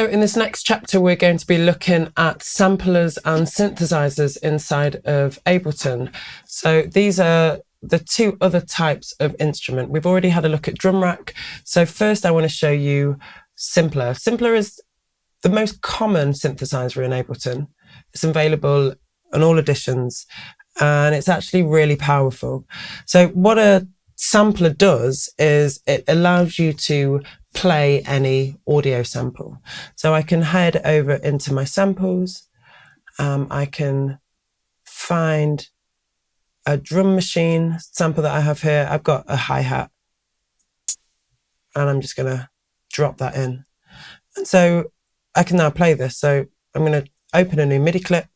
So in this next chapter, we're going to be looking at samplers and synthesizers inside of Ableton. So these are the two other types of instrument. We've already had a look at drum rack. So first I want to show you Simpler. Simpler is the most common synthesizer in Ableton. It's available on all editions and it's actually really powerful. So what a sampler does is it allows you to play any audio sample. So I can head over into my samples. I can find a drum machine sample that I have here. I've got a hi-hat and I'm just going to drop that in. And so I can now play this. So I'm going to open a new MIDI clip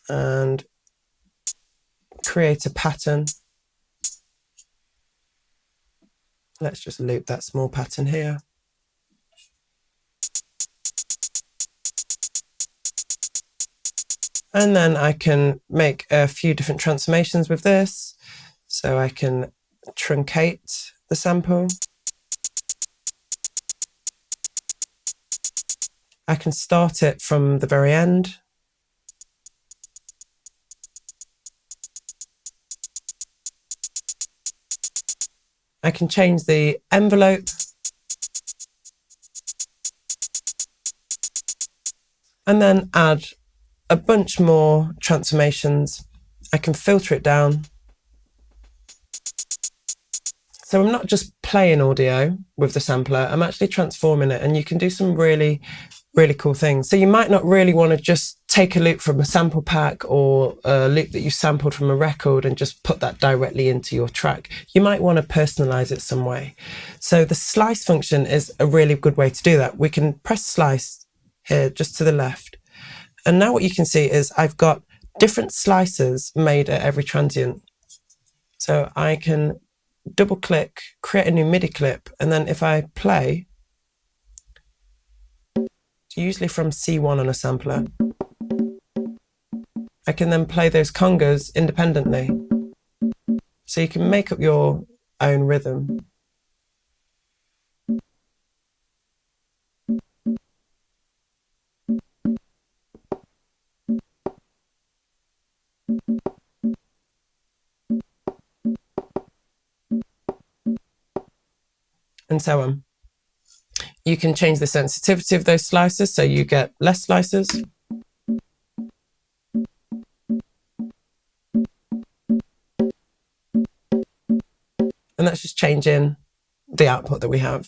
and create a pattern. Let's just loop that small pattern here. And then I can make a few different transformations with this. So I can truncate the sample. I can start it from the very end. I can change the envelope. And then add a bunch more transformations. I can filter it down. So I'm not just playing audio with the sampler, I'm actually transforming it, and you can do some really cool things. So you might not really want to just take a loop from a sample pack or a loop that you sampled from a record and just put that directly into your track. You might want to personalize it some way. So the slice function is a really good way to do that. We can press slice here just to the left. And now what you can see is I've got different slices made at every transient. So I can double click, create a new MIDI clip, and then if I play, usually from C1 on a sampler, I can then play those congas independently. So you can make up your own rhythm. And so on. You can change the sensitivity of those slices so you get less slices. And that's just changing the output that we have.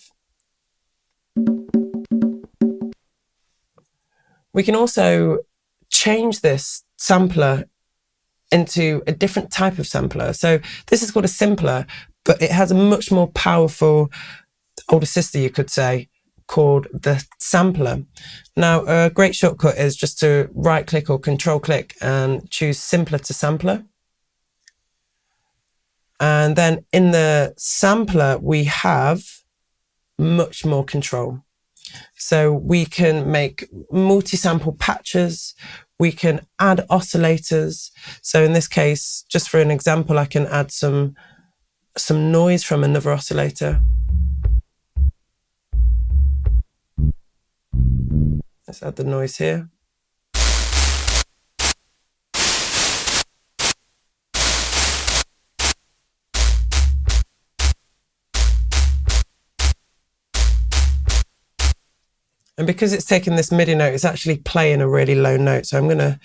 We can also change this sampler into a different type of sampler. So this is called a simpler, but it has a much more powerful older sister, you could say, called the sampler. Now, a great shortcut is just to right click or control click and choose simpler to sampler. And then in the sampler, we have much more control. So we can make multi-sample patches. We can add oscillators. So in this case, just for an example, I can add some noise from another oscillator. Let's add the noise here. And because it's taking this MIDI note, it's actually playing a really low note. So I'm going to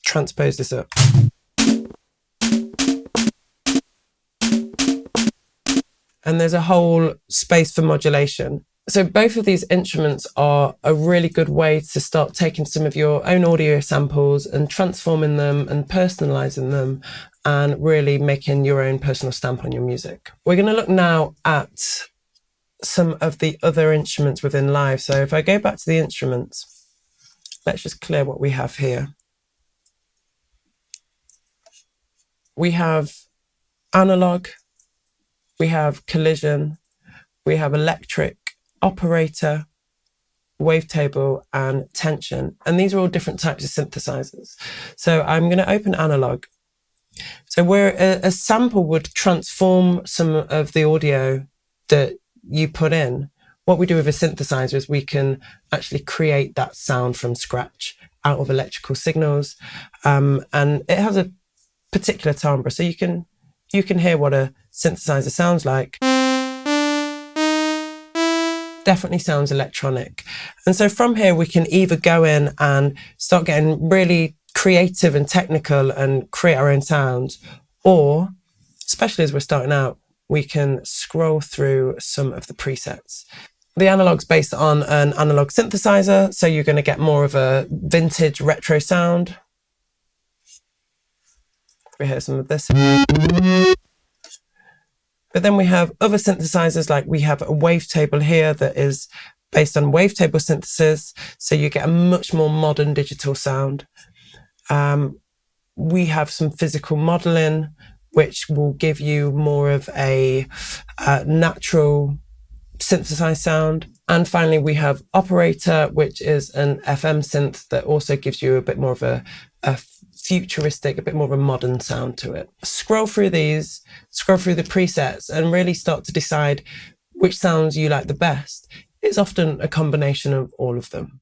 transpose this up. And there's a whole space for modulation. So both of these instruments are a really good way to start taking some of your own audio samples and transforming them and personalizing them and really making your own personal stamp on your music. We're going to look now at some of the other instruments within Live. So if I go back to the instruments, let's just clear what we have here. We have analog, we have collision, we have electric, operator, wavetable, and tension. And these are all different types of synthesizers. So I'm going to open analog. So where a sample would transform some of the audio that you put in, what we do with a synthesizer is we can actually create that sound from scratch out of electrical signals, and it has a particular timbre, so you can hear what a synthesizer sounds like. Definitely sounds electronic. And so from here we can either go in and start getting really creative and technical and create our own sounds, or, especially as we're starting out, we can scroll through some of the presets. The analog's based on an analog synthesizer, so you're going to get more of a vintage retro sound. We hear some of this. But then we have other synthesizers, like we have a wavetable here that is based on wavetable synthesis, so you get a much more modern digital sound. We have some physical modeling, which will give you more of a natural synthesized sound. And finally, we have operator, which is an FM synth that also gives you a bit more of a futuristic, a bit more of a modern sound to it. Scroll through these, scroll through the presets, and really start to decide which sounds you like the best. It's often a combination of all of them.